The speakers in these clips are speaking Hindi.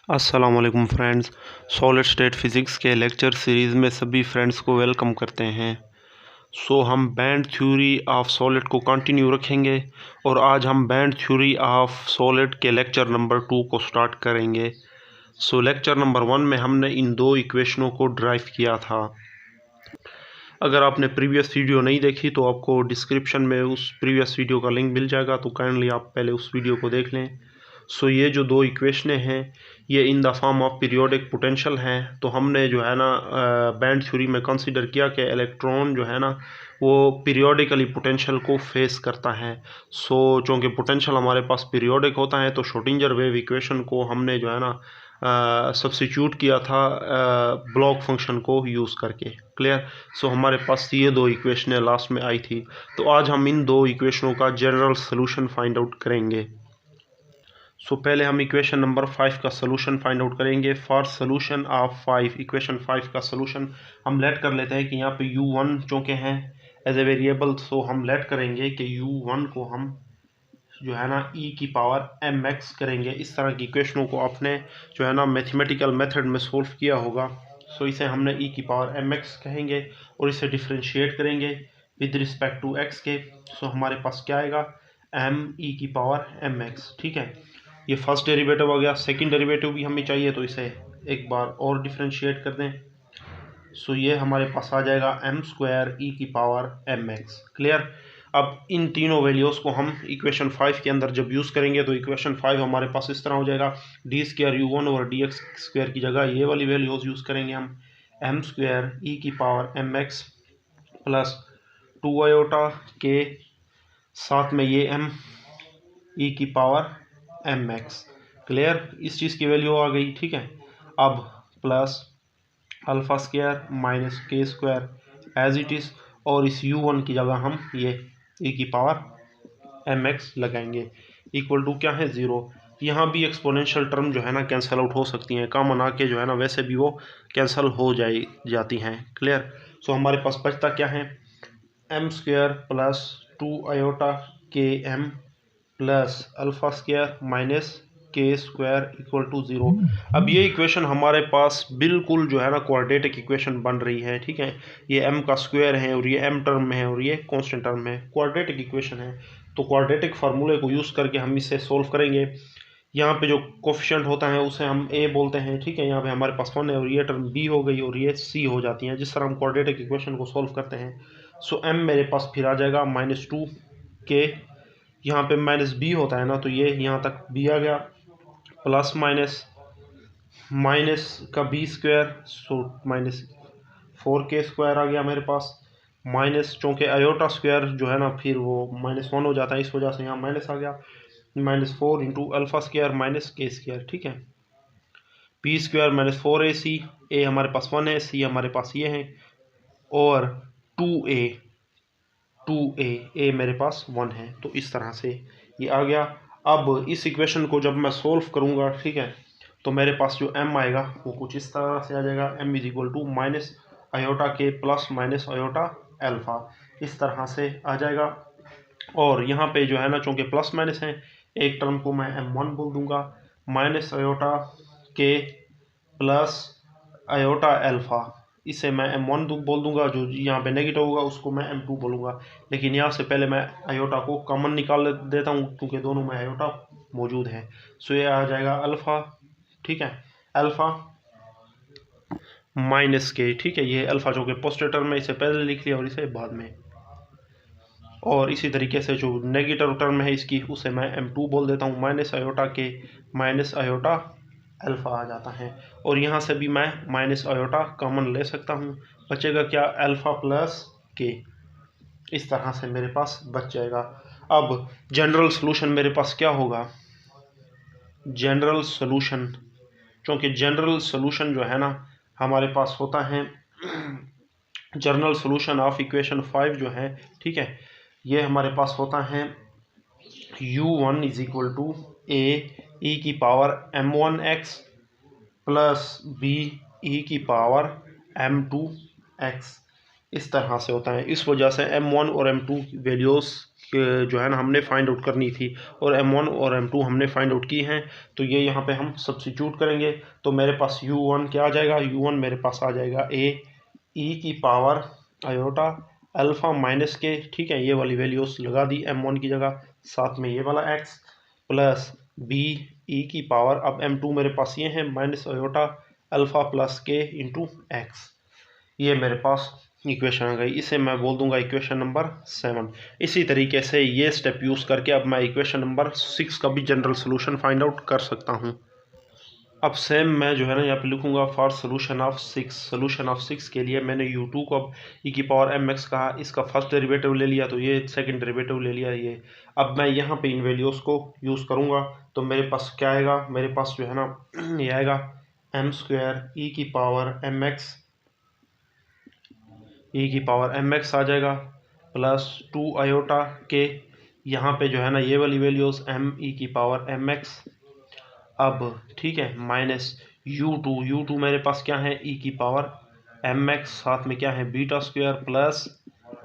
अस्सलाम वालेकुम फ्रेंड्स। सॉलिड स्टेट फिज़िक्स के लेक्चर सीरीज़ में सभी फ्रेंड्स को वेलकम करते हैं। हम बैंड थ्योरी ऑफ सॉलिड को कंटिन्यू रखेंगे और आज हम बैंड थ्योरी ऑफ सॉलिड के लेक्चर नंबर 2 को स्टार्ट करेंगे। लेक्चर नंबर 1 में हमने इन दो इक्वेशनों को ड्राइव किया था। अगर आपने प्रीवियस वीडियो नहीं देखी तो आपको डिस्क्रिप्शन में उस प्रीवियस वीडियो का लिंक मिल जाएगा, तो काइंडली आप पहले उस वीडियो को देख लें। ये जो दो इक्वेशनें हैं ये इन the form of periodic potential हैं। तो हमने जो है ना बैंड थ्योरी में कंसीडर किया कि इलेक्ट्रॉन जो है ना वो पीरियोडिकली पोटेंशियल को फेस करता है। चूँकि पोटेंशियल हमारे पास पीरियोडिक होता है तो श्रोडिंगर वेव इक्वेशन को हमने जो है ना सब्स्टिट्यूट किया था ब्लॉक फंक्शन को यूज़ करके। क्लियर। हमारे पास ये दो इक्वेशनें लास्ट में आई थी। तो आज हम इन दो इक्वेशनों का जनरल सोल्यूशन फाइंड आउट करेंगे। पहले हम इक्वेशन नंबर 5 का सोल्यूशन फाइंड आउट करेंगे। फॉर सोल्यूशन ऑफ 5, इक्वेशन 5 का सोल्यूशन हम लेट कर लेते हैं कि यहाँ पे u1 चूँकि हैं एज ए वेरिएबल, हम लेट करेंगे कि u1 को हम जो है ना e की पावर mx करेंगे। इस तरह की इक्वेशनों को आपने जो है ना मैथमेटिकल मेथड में सोल्व किया होगा। इसे हमने e की पावर mx कहेंगे और इसे डिफ्रेंशिएट करेंगे विद रिस्पेक्ट टू x के। हमारे पास क्या आएगा, m e की पावर mx। ठीक है, ये फर्स्ट डेरिवेटिव हो गया। सेकंड डेरिवेटिव भी हमें चाहिए तो इसे एक बार और डिफ्रेंशिएट कर दें। ये हमारे पास आ जाएगा m स्क्वायर e की पावर mx। क्लियर। अब इन तीनों वैल्यूज़ को हम इक्वेशन 5 के अंदर जब यूज़ करेंगे तो इक्वेशन 5 हमारे पास इस तरह हो जाएगा, डी स्क्वायर u1 और डी एक्स स्क्वायर की जगह ये वाली वैल्यूज़ यूज़ करेंगे हम, m स्क्वायर e की पावर mx प्लस 2 आयोटा के साथ में ये m e की पावर mx। क्लियर, इस चीज़ की वैल्यू आ गई। ठीक है, अब प्लस अल्फ़ा स्क्वायर माइनस के स्क्वायर एज इट इज़, और इस u1 की जगह हम ये e की पावर mx लगाएंगे। इक्वल टू क्या है, 0। यहाँ भी एक्सपोनेंशियल टर्म जो है ना कैंसिल आउट हो सकती हैं, कॉमन आके जो है ना वैसे भी वो कैंसिल हो जाती हैं। क्लियर। हमारे पास बचता क्या है, m स्क्वायर प्लस 2 आयोटा के m plus alpha square minus के स्क्वायर इक्वल टू 0। अब ये इक्वेशन हमारे पास बिल्कुल जो है ना क्वाड्रेटिक इक्वेशन बन रही है। ठीक है, ये m का स्क्वायर है और ये m टर्म में है और ये कांस्टेंट टर्म में है, क्वाड्रेटिक इक्वेशन है। तो क्वाड्रेटिक फार्मूले को यूज़ करके हम इसे सोल्व करेंगे। यहाँ पे जो कोफिशिएंट होता है उसे हम a बोलते हैं। ठीक है, यहाँ पे हमारे पास 1 है और ये टर्म b हो गई और ये c हो जाती हैं जिस तरह हम क्वाड्रेटिक इक्वेशन को सोल्व करते हैं। m मेरे पास फिर आ जाएगा -2 के, यहाँ पे -b होता है ना तो ये यहाँ तक b आ गया, प्लस माइनस का b स्क्वायर, -4 के स्क्वायर आ गया मेरे पास, माइनस चूँकि आयोटा स्क्वायर जो है ना फिर वो -1 हो जाता है, इस वजह से यहाँ माइनस आ गया, -4 इंटू अल्फ़ा स्क्वायर माइनस के स्क्वायर। ठीक है, p स्क्वायर -4ac, a हमारे पास 1 है, c हमारे पास ये है, और 2a मेरे पास 1 है। तो इस तरह से ये आ गया। अब इस इक्वेशन को जब मैं सोल्व करूँगा, ठीक है, तो मेरे पास जो m आएगा वो कुछ इस तरह से आ जाएगा, m is equal to minus iota के प्लस माइनस आयोटा अल्फ़ा, इस तरह से आ जाएगा। और यहाँ पे जो है ना चूँकि प्लस माइनस है, एक टर्म को मैं m1 बोल दूंगा, माइनस आयोटा के प्लस आयोटा अल्फ़ा, इसे मैं m1 बोल दूंगा, जो यहाँ पे नेगेटिव होगा उसको मैं m2 बोलूँगा। लेकिन यहाँ से पहले मैं आयोटा को कॉमन निकाल देता हूँ क्योंकि दोनों में आयोटा मौजूद है। ये आ जाएगा अल्फ़ा। ठीक है, अल्फ़ा माइनस के। ठीक है, ये अल्फ़ा जो कि पॉजिटिव टर्म में, इसे पहले लिख लिया और इसे बाद में, और इसी तरीके से जो नेगेटिव टर्म है इसकी उसे मैं m2 बोल देता हूँ, माइनस आयोटा के माइनस आयोटा अल्फ़ा आ जाता है। और यहाँ से भी मैं माइनस आयोटा कॉमन ले सकता हूँ, बचेगा क्या, अल्फ़ा प्लस के, इस तरह से मेरे पास बच जाएगा। अब जनरल सॉल्यूशन मेरे पास क्या होगा, जनरल सॉल्यूशन, क्योंकि जनरल सॉल्यूशन जो है ना हमारे पास होता है जनरल सॉल्यूशन ऑफ इक्वेशन 5 जो है, ठीक है, ये हमारे पास होता है u1 is equal to a e की power m1x plus b e की पावर m2x, इस तरह से होता है। इस वजह से m1 और m2 वैल्यूज़ जो है ना हमने फाइंड आउट करनी थी, और m1 और m2 हमने फाइंड आउट की हैं। तो ये यहाँ पे हम सब्स्टिट्यूट करेंगे। तो मेरे पास u1 क्या आ जाएगा, u1 मेरे पास आ जाएगा a e की पावर आयोटा अल्फ़ा माइनस के, ठीक है, ये वाली वैल्यूज लगा दी m1 की जगह, साथ में ये वाला x प्लस b e की पावर, अब m2 मेरे पास ये है माइनस आयोटा अल्फ़ा प्लस के इंटू एक्स। ये मेरे पास इक्वेशन आ गई, इसे मैं बोल दूंगा इक्वेशन नंबर 7। इसी तरीके से ये स्टेप यूज़ करके अब मैं इक्वेशन नंबर 6 का भी जनरल सोल्यूशन फाइंड आउट कर सकता हूँ। अब सेम मैं जो है ना यहाँ पे लिखूंगा for solution of 6। Solution of 6 के लिए मैंने u2 को अब e की पावर mx कहा, इसका फर्स्ट डेरिवेटिव ले लिया, तो ये सेकंड डेरिवेटिव ले लिया ये। अब मैं यहाँ पे इन वैल्यूज़ को यूज़ करूँगा, तो मेरे पास क्या आएगा, मेरे पास जो है ना ये आएगा m स्क्वायर e की पावर mx, e की पावर mx आ जाएगा, प्लस 2 आयोटा के, यहाँ पे जो है ना ये वाली वैल्यूज़ m e की पावर mx, अब ठीक है, माइनस u2 मेरे पास क्या है e की पावर mx, साथ में क्या है बीटा स्क्वायर प्लस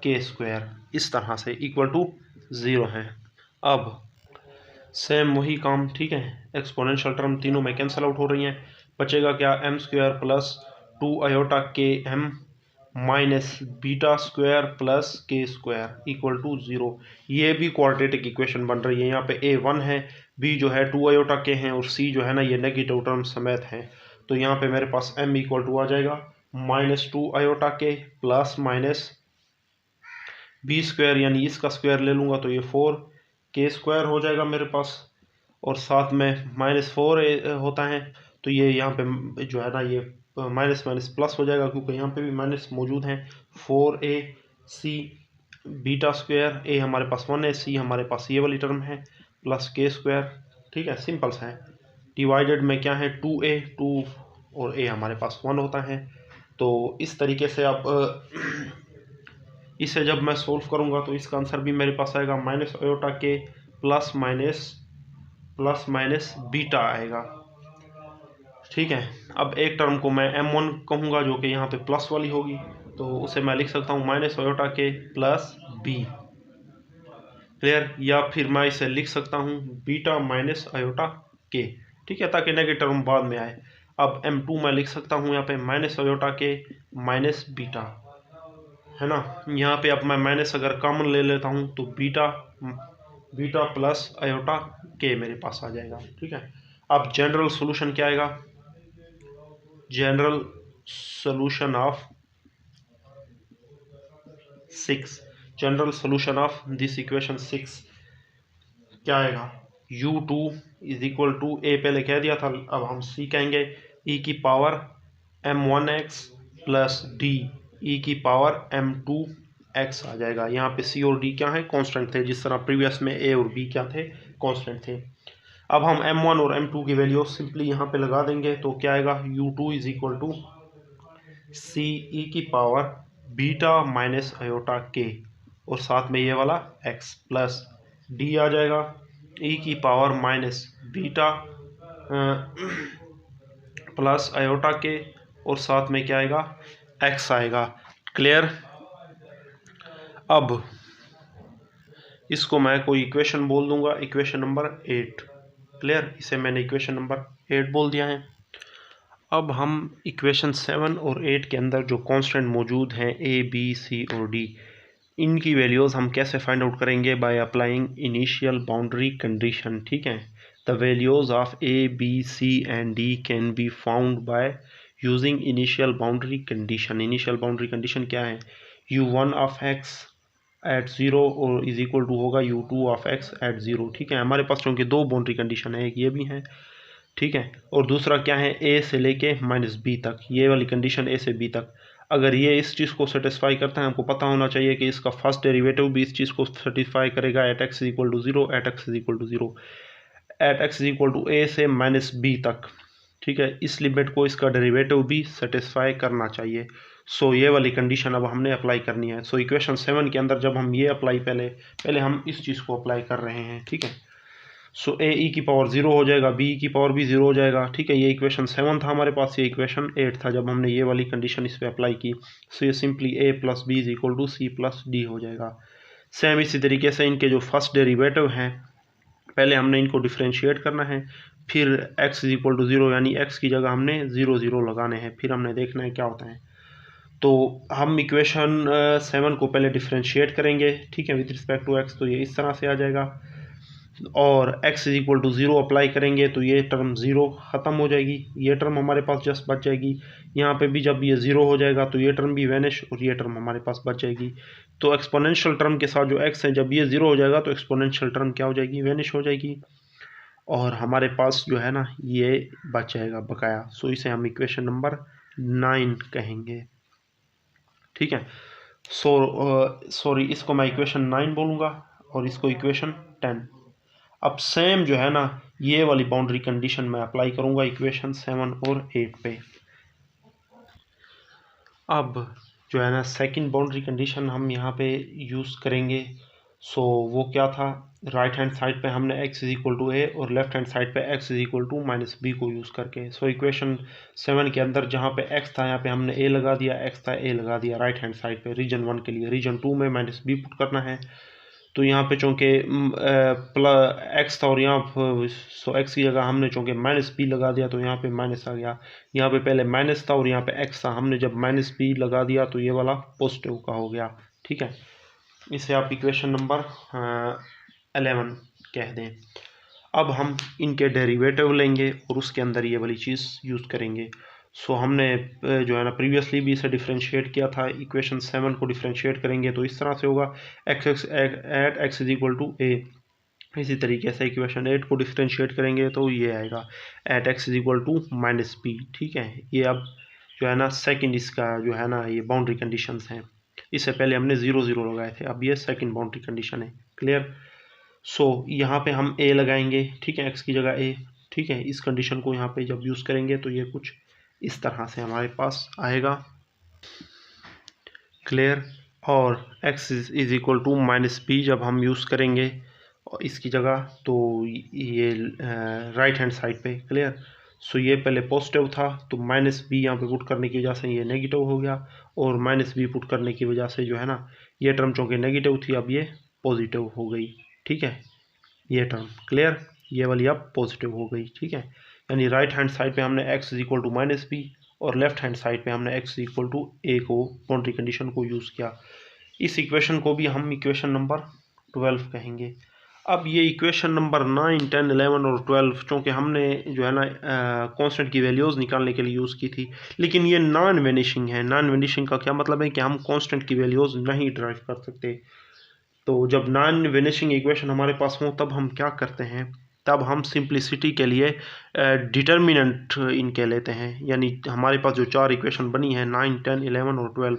के स्क्वायर, इस तरह से इक्वल टू 0 है। अब सेम वही काम, ठीक है, एक्सपोनेंशियल टर्म तीनों में कैंसिल आउट हो रही हैं, बचेगा क्या m स्क्वायर प्लस 2 आयोटा के m minus beta square plus के स्क्वायर इक्वल टू 0। ये भी क्वाड्रेटिक इक्वेशन बन रही है। यहाँ पे a 1 है, b जो है 2 आयोटा के हैं, और c जो है ना ये नेगेटिव टर्म समेत हैं। तो यहाँ पे मेरे पास m इक्वल टू आ जाएगा माइनस 2 आयोटा के प्लस माइनस b स्क्वायर, यानी इसका स्क्वायर ले लूँगा तो ये 4 के स्क्वायर हो जाएगा मेरे पास, और साथ में माइनस 4 होता है, तो ये यहाँ पे जो है ना ये माइनस माइनस प्लस हो जाएगा, क्योंकि यहाँ पे भी माइनस मौजूद हैं। 4a c beta square, a हमारे पास 1 है, c हमारे पास ये वाली टर्म है, प्लस के स्क्वायर, ठीक है, सिंपल सा है। डिवाइडेड में क्या है 2a, 2 और a हमारे पास 1 होता है। तो इस तरीके से अब इसे जब मैं सोल्व करूँगा तो इसका आंसर भी मेरे पास आएगा माइनस आयोटा के प्लस माइनस बीटा आएगा, ठीक है। अब एक टर्म को मैं m1 कहूँगा जो कि यहाँ पे प्लस वाली होगी, तो उसे मैं लिख सकता हूँ माइनस आयोटा के प्लस b, क्लियर, या फिर मैं इसे लिख सकता हूँ बीटा माइनस आयोटा के, ठीक है, ताकि नेगेटिव टर्म बाद में आए। अब m2 मैं लिख सकता हूँ यहाँ पे माइनस आयोटा के माइनस बीटा, है ना। यहाँ पे अब मैं माइनस अगर कॉमन ले लेता हूँ तो बीटा प्लस आयोटा के मेरे पास आ जाएगा, ठीक है। अब जनरल सॉल्यूशन क्या आएगा, general solution of 6, general solution of this equation 6 क्या आएगा, u2 is equal to a पहले कह दिया था, अब हम c कहेंगे e की power m1x plus d e की पावर m2x आ जाएगा। यहाँ पे c और d क्या है, कांस्टेंट थे, जिस तरह प्रीवियस में a और b क्या थे, कांस्टेंट थे। अब हम m1 और m2 की वैल्यू सिंपली यहाँ पे लगा देंगे, तो क्या आएगा u2 is equal to c e की पावर बीटा माइनस आयोटा के, और साथ में ये वाला x प्लस d आ जाएगा e की power minus beta plus iota के, और साथ में क्या आएगा x आएगा, क्लियर। अब इसको मैं कोई इक्वेशन बोल दूंगा, इक्वेशन नंबर 8, क्लियर, इसे मैंने इक्वेशन नंबर 8 बोल दिया है। अब हम इक्वेशन 7 और 8 के अंदर जो कांस्टेंट मौजूद हैं a b c और d, इनकी वैल्यूज़ हम कैसे फाइंड आउट करेंगे, by applying initial boundary condition, ठीक है। The values of a b c and d can be found by using initial boundary condition. Initial boundary condition क्या है, u1 ऑफ x एट 0 और इज इक्वल टू होगा u2 ऑफ x एट 0, ठीक है। हमारे पास चूँकि दो बाउंड्री कंडीशन है, एक ये भी है, ठीक है, और दूसरा क्या है a से लेके माइनस b तक, ये वाली कंडीशन a से b तक। अगर ये इस चीज़ को सेटिस्फाई करता है, हमको पता होना चाहिए कि इसका फर्स्ट डेरिवेटिव भी इस चीज़ को सेटिस्फाई करेगा, at x is equal to 0, at x is equal to 0, at x is equal to a से माइनस b तक, ठीक है। इस लिमिट को इसका डेरिवेटिव भी सेटिस्फाई करना चाहिए। सो ये वाली कंडीशन अब हमने अप्लाई करनी है। सो इक्वेशन 7 के अंदर जब हम ये अप्लाई पहले हम इस चीज़ को अप्लाई कर रहे हैं, ठीक है। सो ए ई की पावर 0 हो जाएगा, बी की पावर भी 0 हो जाएगा, ठीक है। ये इक्वेशन 7 था हमारे पास, ये इक्वेशन 8 था जब हमने ये वाली कंडीशन इस पर अप्लाई की। सो ये simply a plus B is equal to C plus D हो जाएगा। सेम इसी तरीके से इनके जो फर्स्ट डेरिवेटिव हैं पहले हमने इनको डिफ्रेंशिएट करना है, फिर x इज इक्वल टू 0 यानी x की जगह हमने 0 0 लगाने हैं, फिर हमने देखना है क्या होता है। तो हम इक्वेशन 7 को पहले डिफ्रेंशिएट करेंगे, ठीक है, विद रिस्पेक्ट टू x, तो ये इस तरह से आ जाएगा, और x is equal to 0 apply करेंगे तो ये टर्म 0 ख़त्म हो जाएगी, ये टर्म हमारे पास जस्ट बच जाएगी। यहाँ पे भी जब ये 0 हो जाएगा तो ये टर्म भी वैनिश और ये टर्म हमारे पास बच जाएगी। तो एक्सपोनेंशियल टर्म के साथ जो x है, जब ये 0 हो जाएगा तो एक्सपोनेंशियल टर्म क्या हो जाएगी, वैनिश हो जाएगी, और हमारे पास जो है ना ये बच जाएगा बकाया। सो इसे हम इक्वेशन नंबर 9 कहेंगे, ठीक है। सॉरी इसको मैं इक्वेशन 9 बोलूँगा और इसको इक्वेशन 10। अब सेम जो है ना ये वाली बाउंड्री कंडीशन मैं अप्लाई करूँगा इक्वेशन 7 और 8 पे। अब जो है ना सेकंड बाउंड्री कंडीशन हम यहाँ पे यूज़ करेंगे। सो वो क्या था, राइट हैंड साइड पे हमने x is equal to A और लेफ्ट हैंड साइड पे x is equal to minus B को यूज़ करके। सो इक्वेशन 7 के अंदर जहाँ पे x था यहाँ पे हमने a लगा दिया, x था a लगा दिया राइट हैंड साइड पे रीजन 1 के लिए। रीजन 2 में माइनस बी पुट करना है, तो यहाँ पे चूँकि एक्स था और यहाँ सो एक्स की जगह हमने चूँकि माइनस बी लगा दिया तो यहाँ पे माइनस आ गया। यहाँ पे पहले माइनस था और यहाँ पे एक्स था, हमने जब माइनस बी लगा दिया तो ये वाला पॉजिटिव का हो गया, ठीक है। इसे आप इक्वेशन नंबर 11 कह दें। अब हम इनके डेरिवेटिव लेंगे और उसके अंदर ये वाली चीज़ यूज़ करेंगे। सो हमने जो है ना प्रीवियसली भी इसे डिफ्रेंशिएट किया था, इक्वेशन 7 को डिफ्रेंशिएट करेंगे तो इस तरह से होगा, at x is equal to a. इसी तरीके से इक्वेशन 8 को डिफ्रेंशिएट करेंगे तो ये आएगा at x is equal to minus B, ठीक है। ये अब जो है ना सेकंड इसका जो है ना ये बाउंड्री कंडीशंस हैं। इससे पहले हमने 0 0 लगाए थे, अब ये सेकंड बाउंड्री कंडीशन है, क्लियर। सो यहाँ पे हम ए लगाएंगे, ठीक है, एक्स की जगह ए, ठीक है। इस कंडीशन को यहाँ पे जब यूज़ करेंगे तो ये कुछ इस तरह से हमारे पास आएगा, क्लियर। और x is equal to minus B जब हम यूज़ करेंगे और इसकी जगह तो ये राइट हैंड साइड पे, क्लियर। सो ये पहले पॉजिटिव था तो माइनस बी यहाँ पे पुट करने की वजह से ये नेगेटिव हो गया, और माइनस बी पुट करने की वजह से जो है ना ये टर्म चूँकि नेगेटिव थी अब ये पॉजिटिव हो गई, ठीक है। ये टर्म क्लियर, ये वाली अब पॉजिटिव हो गई, ठीक है। यानी राइट हैंड साइड पे हमने x is equal to minus B और लेफ्ट हैंड साइड पे हमने x इक्वल टू ए को बाउंड्री कंडीशन को यूज़ किया। इस इक्वेशन को भी हम इक्वेशन नंबर 12 कहेंगे। अब ये इक्वेशन नंबर 9, 10, 11 और 12 चूँकि हमने जो है ना कांस्टेंट की वैल्यूज़ निकालने के लिए यूज़ की थी, लेकिन ये नॉन वेनिशिंग है। नॉन वेनिशिंग का क्या मतलब है कि हम कांस्टेंट की वैल्यूज़ नहीं ड्राइव कर सकते। तो जब नॉन वेनिशिंग इक्वेशन हमारे पास हो तब हम क्या करते हैं, तब हम सिंप्लिसिटी के लिए डिटर्मिनेंट इनके लेते हैं। यानी हमारे पास जो 4 इक्वेशन बनी है 9, 10, 11 और 12,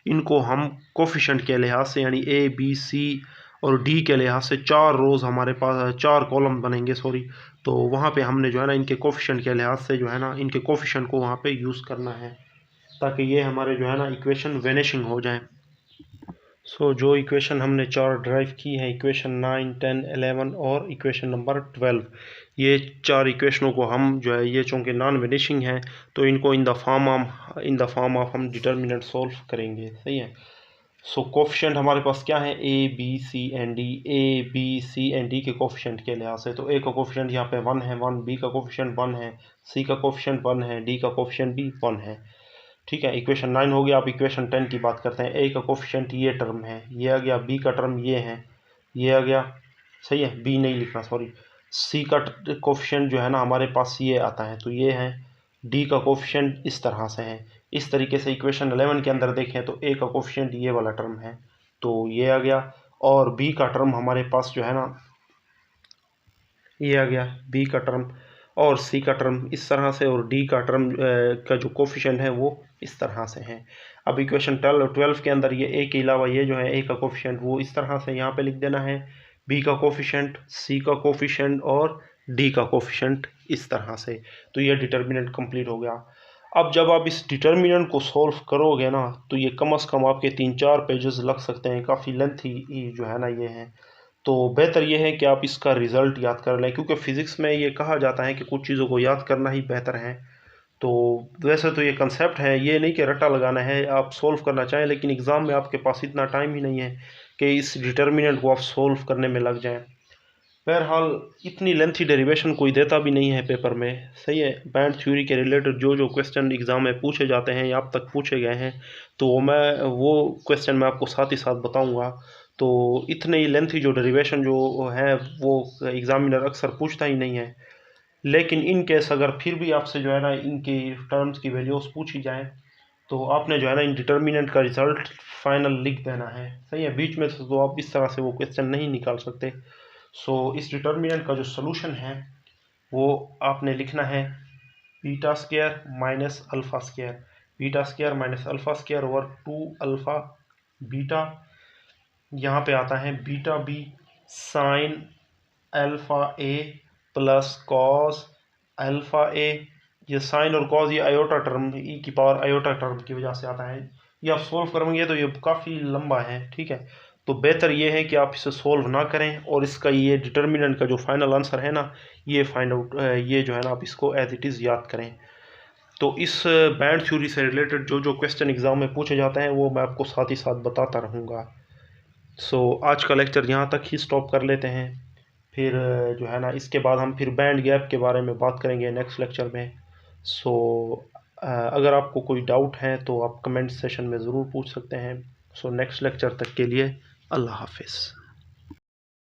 इनको हम कोफिशेंट के लिहाज से यानी ए बी सी और डी के लिहाज से 4 रोज़ हमारे पास 4 कॉलम बनेंगे, सॉरी। तो वहाँ पे हमने जो है ना इनके कोफिशेंट के लिहाज से जो है ना इनके कोफिशेंट को वहाँ पे यूज़ करना है ताकि ये हमारे जो है ना इक्वेशन वेनिशिंग हो जाए। सो जो इक्वेशन हमने 4 ड्राइव की है, इक्वेशन 9, 10, 11 और इक्वेशन नंबर 12, ये 4 इक्वेशनों को हम जो है ये चूँकि नॉन वेनिशिंग है तो इनको इन द फॉर्म ऑफ हम डिटर्मिनेंट सॉल्व करेंगे, सही है। सो कोफिशिएंट हमारे पास क्या है, A B C and D. A B C and D के कोफिशिएंट के लिहाज से तो ए का कोफिशिएंट यहाँ पे 1 है, 1, बी का कोफिशिएंट 1 है, सी का कोफिशिएंट 1 है, डी का कोफिशिएंट भी 1 है, ठीक है। इक्वेशन 9 हो गया। आप इक्वेशन 10 की बात करते हैं। ए का कोफिशिएंट ये टर्म है, ये आ गया, बी का टर्म ये है, ये आ गया, सही है। बी नहीं लिखना, सॉरी। सी का कोफिशिएंट जो है ना हमारे पास ये आता है तो ये है। डी का कोफिशिएंट इस तरह से है। इस तरीके से इक्वेशन 11 के अंदर देखें तो ए का कोफिशिएंट ये वाला टर्म है तो ये आ गया, और बी का टर्म हमारे पास जो है ना ये आ गया, बी का टर्म, और सी का टर्म इस तरह से, और डी का टर्म का जो कोफिशिएंट है वो इस तरह से है। अब इक्वेशन 12 के अंदर ये ए के अलावा ये जो है ए का कोफिशिएंट वो इस तरह से यहाँ पे लिख देना है, बी का कोफिशिएंट, सी का कोफिशिएंट और डी का कोफिशिएंट इस तरह से। तो ये डिटर्मिनेंट कंप्लीट हो गया। अब जब आप इस डिटर्मिनेंट को सॉल्व करोगे ना तो ये कम से कम आपके 3-4 पेजेस लग सकते हैं, काफ़ी लेंथी जो है ना ये है। तो बेहतर ये है कि आप इसका रिज़ल्ट याद कर लें, क्योंकि फ़िज़िक्स में ये कहा जाता है कि कुछ चीज़ों को याद करना ही बेहतर है। तो वैसे तो ये कंसेप्ट है, ये नहीं कि रट्टा लगाना है, आप सॉल्व करना चाहें, लेकिन एग्ज़ाम में आपके पास इतना टाइम ही नहीं है कि इस डिटर्मिनेंट को आप सोल्व करने में लग जाएं। बहरहाल इतनी लेंथी डेरिवेशन कोई देता भी नहीं है पेपर में, सही है। बैंड थ्योरी के रिलेटेड जो क्वेश्चन एग्ज़ाम में पूछे जाते हैं या अब तक पूछे गए हैं, तो वो क्वेश्चन मैं आपको साथ ही साथ बताऊंगा। तो इतने ही लेंथी जो डेरिवेशन जो है वो एग्ज़ामिनर अक्सर पूछता ही नहीं है। लेकिन इन केस अगर फिर भी आपसे जो है ना इनकी टर्म्स की वैल्यूज़ पूछी जाए, तो आपने जो है ना इन डिटर्मिनेंट का रिजल्ट फाइनल लिख देना है, सही है। बीच में से तो आप इस तरह से वो क्वेश्चन नहीं निकाल सकते। सो इस डिटर्मिनेंट का जो सोल्यूशन है वो आपने लिखना है beta square minus alpha square, beta square minus alpha square over 2 alpha beta. यहाँ पे आता है beta B sine alpha A plus cos alpha A. ये साइन और कॉस ये आयोटा टर्म, ई की पावर आयोटा टर्म की वजह से आता है। ये आप सोल्व करेंगे तो ये काफ़ी लंबा है, ठीक है। तो बेहतर ये है कि आप इसे सोल्व ना करें और इसका ये डिटर्मिनेंट का जो फाइनल आंसर है ना, ये फाइंड आउट, ये जो है ना आप इसको एज इट इज़ याद करें। तो इस बैंड थ्योरी से रिलेटेड जो क्वेश्चन एग्ज़ाम में पूछे जाते हैं वो मैं आपको साथ ही साथ बताता रहूँगा। सो आज का लेक्चर यहाँ तक ही स्टॉप कर लेते हैं। फिर जो है ना इसके बाद हम फिर बैंड गैप के बारे में बात करेंगे नेक्स्ट लेक्चर में। सो अगर आपको कोई डाउट है तो आप कमेंट सेशन में ज़रूर पूछ सकते हैं। सो नेक्स्ट लेक्चर तक के लिए अल्लाह हाफिज़।